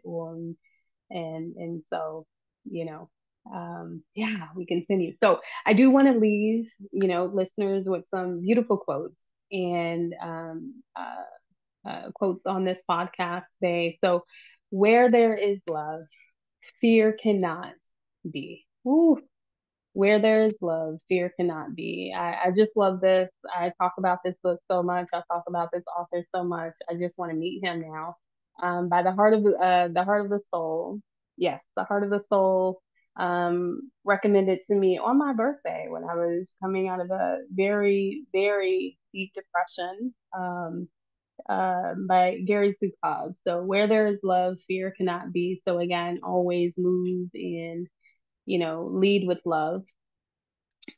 And so, you know, yeah, we continue. So I do want to leave, listeners with some beautiful quotes and quotes on this podcast today. So, where there is love, fear cannot be. Ooh, where there is love, fear cannot be. I just love this. I talk about this book so much. I talk about this author so much. I just want to meet him now. By the Heart of the Soul. Yes, the Heart of the Soul. Recommended to me on my birthday when I was coming out of a very, very deep depression. By Gary Zukov. So where there is love, fear cannot be. So again, always move in, lead with love,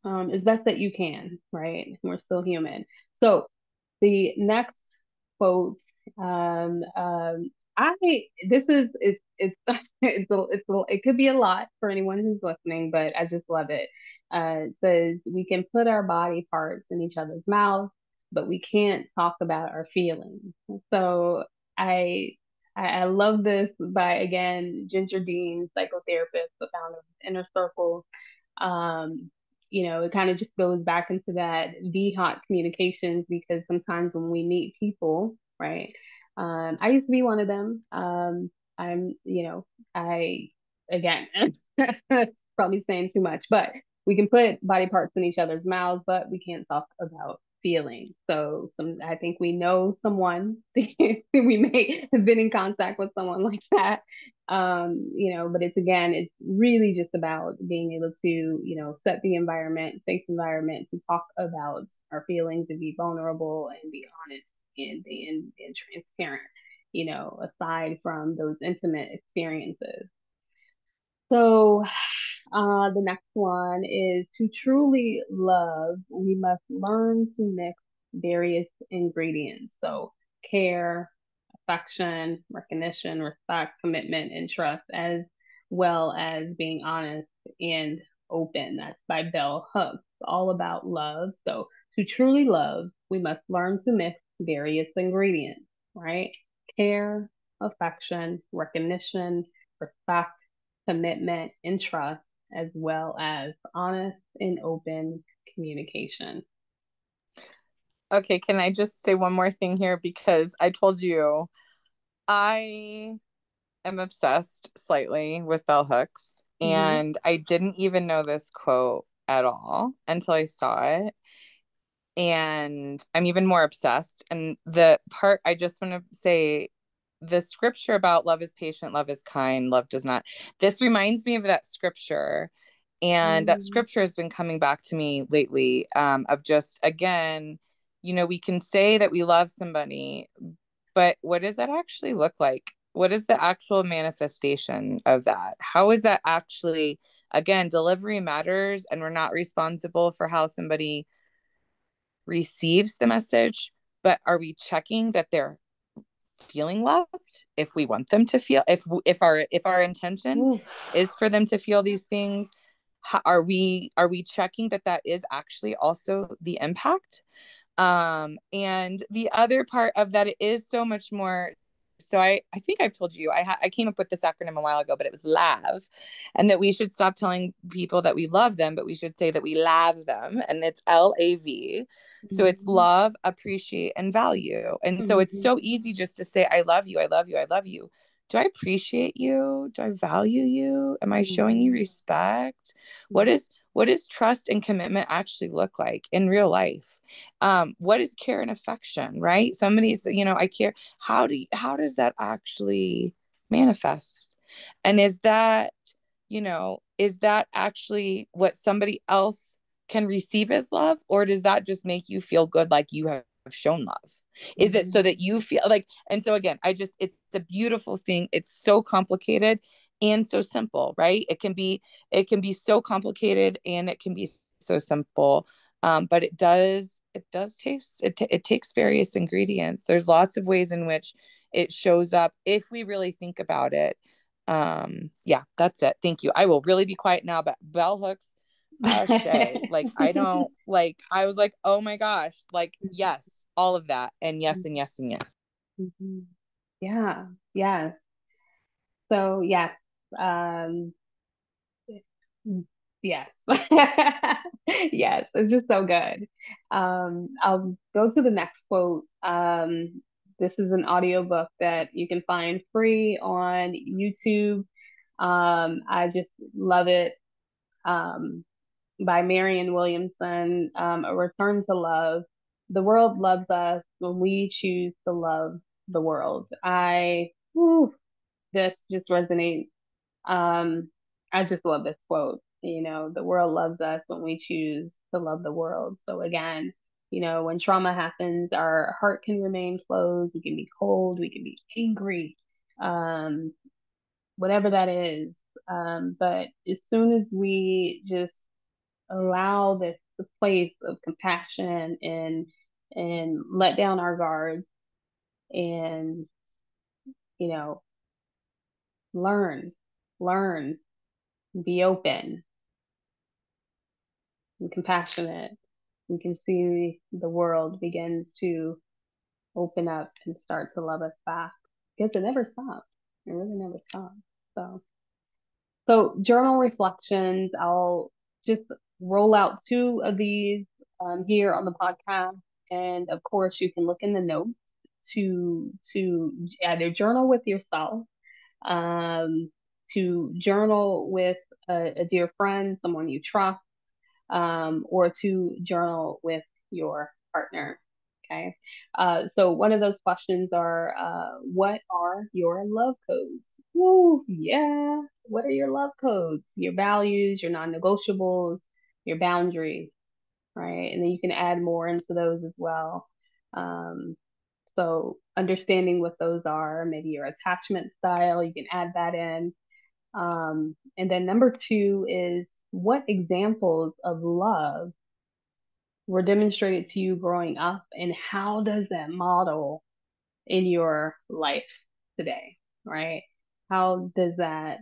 as best that you can, right? We're still human. So the next quote, I this is it's it could be a lot for anyone who's listening, but I just love it. It says we can put our body parts in each other's mouths, but we can't talk about our feelings. So I I love this by again Ginger Dean, psychotherapist, the founder of Inner Circle. um, it kind of just goes back into that VHOT communications because sometimes when we meet people, right? I used to be one of them. I, again, probably saying too much, but we can put body parts in each other's mouths, but we can't talk about feelings. So I think we know someone, we may have been in contact with someone like that. But it's really just about being able to, set the environment, safe environment to talk about our feelings and be vulnerable and be honest and transparent, aside from those intimate experiences. So, the next one is to truly love, we must learn to mix various ingredients. So, care, affection, recognition, respect, commitment, and trust, as well as being honest and open. That's by Bell Hooks, all about love. So, to truly love, we must learn to mix various ingredients, right? Care, affection, recognition, respect, commitment, and trust, as well as honest and open communication.
Okay, can I just say one more thing here? Because I told you I am obsessed slightly with bell hooks,
Mm-hmm.
and I didn't even know this quote at all until I saw it. And I'm even more obsessed. And the part I just want to say, the scripture about love is patient, love is kind, love does not. This reminds me of that scripture. And that
Mm-hmm.
scripture has been coming back to me lately, of just, again, we can say that we love somebody, but what does that actually look like? What is the actual manifestation of that? How is that actually, again, delivery matters, and we're not responsible for how somebody receives the message, but are we checking that they're feeling loved? If we want them to feel, if our intention
Ooh.
is for them to feel these things, are we checking that that is actually also the impact? And the other part of that, it is so much more. So I think I've told you I came up with this acronym a while ago, but it was LAV, and that we should stop telling people that we love them, but we should say that we love them, and it's LAV. So it's
Mm-hmm.
love, appreciate, and value. And so it's
Mm-hmm.
so easy just to say I love you, I love you, I love you. Do I appreciate you? Do I value you? Am I showing you
Mm-hmm.
respect? What
Yeah.
is what does trust and commitment actually look like in real life? What is care and affection, right? Somebody's, I care. How does that actually manifest? And is that actually what somebody else can receive as love? Or does that just make you feel good, like you have shown love? Is it
Mm-hmm.
so that you feel like, and so again, it's a beautiful thing. It's so complicated and so simple, right? It can be so complicated and it can be so simple. But it does taste, it takes various ingredients. There's lots of ways in which it shows up if we really think about it. Yeah, that's it. Thank you. I will really be quiet now, but bell hooks, Shay. Like, I don't like, I was like, oh my gosh, like, yes, all of that. And yes, and yes, and yes.
Mhm. Yeah, yeah. So yes, um, yes, yes. It's just so good. I'll go to the next quote. This is an audiobook that you can find free on YouTube. I just love it. Um, by Marianne Williamson, A Return to Love. The world loves us when we choose to love the world. This just resonates. I just love this quote. The world loves us when we choose to love the world. So again, when trauma happens, our heart can remain closed. We can be cold. We can be angry, um, whatever that is. But as soon as we just allow this place of compassion and let down our guards and you know learn learn be open and compassionate, we can see the world begins to open up and start to love us back, because it never stops. It really never stops. So journal reflections, I'll just roll out two of these here on the podcast. And of course, you can look in the notes to either journal with yourself, um, to journal with a dear friend, someone you trust, or to journal with your partner. Okay. So one of those questions are, what are your love codes? Woo, yeah. What are your love codes? Your values, your non-negotiables, your boundaries, right? And then you can add more into those as well. Um, so understanding what those are, maybe your attachment style, you can add that in. And then number two is, what examples of love were demonstrated to you growing up, and how does that model in your life today, right? How does that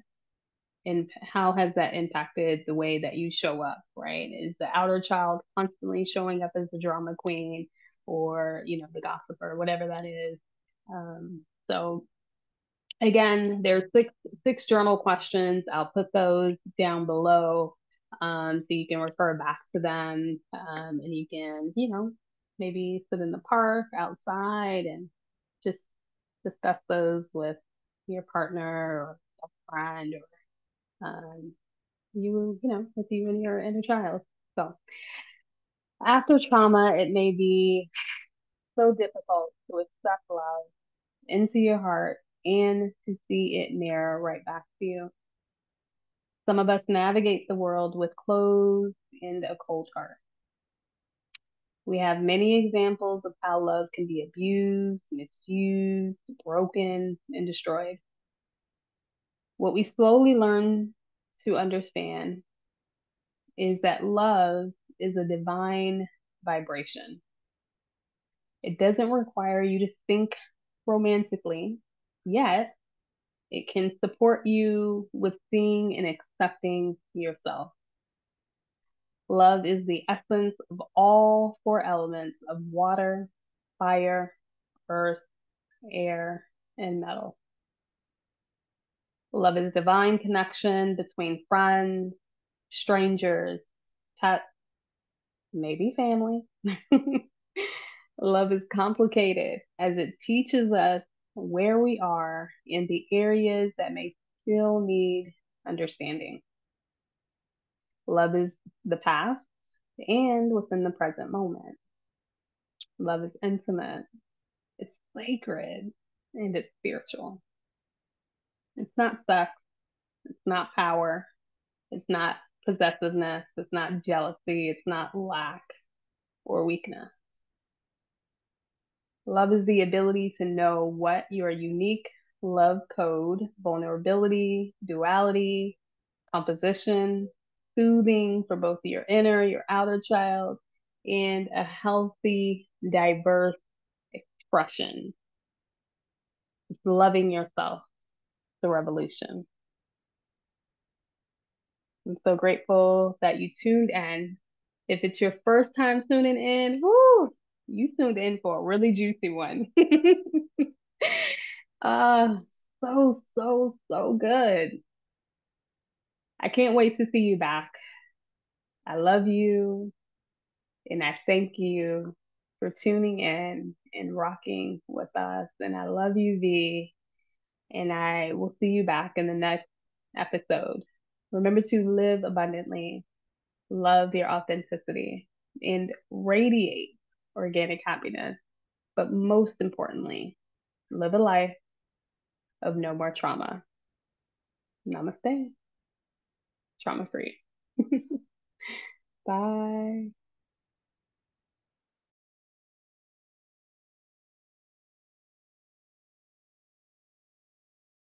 and how has that impacted the way that you show up, right? Is the outer child constantly showing up as the drama queen, or the gossiper, whatever that is? So again, there's six journal questions. I'll put those down below, so you can refer back to them, and you can, maybe sit in the park outside and just discuss those with your partner or a friend, or with you and your inner child. So after trauma, it may be so difficult to accept love into your heart and to see it mirror right back to you. Some of us navigate the world with clothes and a cold heart. We have many examples of how love can be abused, misused, broken, and destroyed. What we slowly learn to understand is that love is a divine vibration. It doesn't require you to think romantically, yet it can support you with seeing and accepting yourself. Love is the essence of all four elements of water, fire, earth, air, and metal. Love is divine connection between friends, strangers, pets, maybe family. Love is complicated as it teaches us where we are in the areas that may still need understanding. Love is the past and within the present moment. Love is intimate, it's sacred, and it's spiritual. It's not sex, it's not power, it's not possessiveness, it's not jealousy, it's not lack or weakness. Love is the ability to know what your unique love code, vulnerability, duality, composition, soothing for both your inner, your outer child, and a healthy, diverse expression. It's loving yourself, the revolution. I'm so grateful that you tuned in. If it's your first time tuning in, whoo, you tuned in for a really juicy one. uh, so good. I can't wait to see you back. I love you and I thank you for tuning in and rocking with us. And I love you, V. And I will see you back in the next episode. Remember to live abundantly, love your authenticity, and radiate organic happiness. But most importantly, live a life of no more trauma. Namaste. Trauma free. Bye.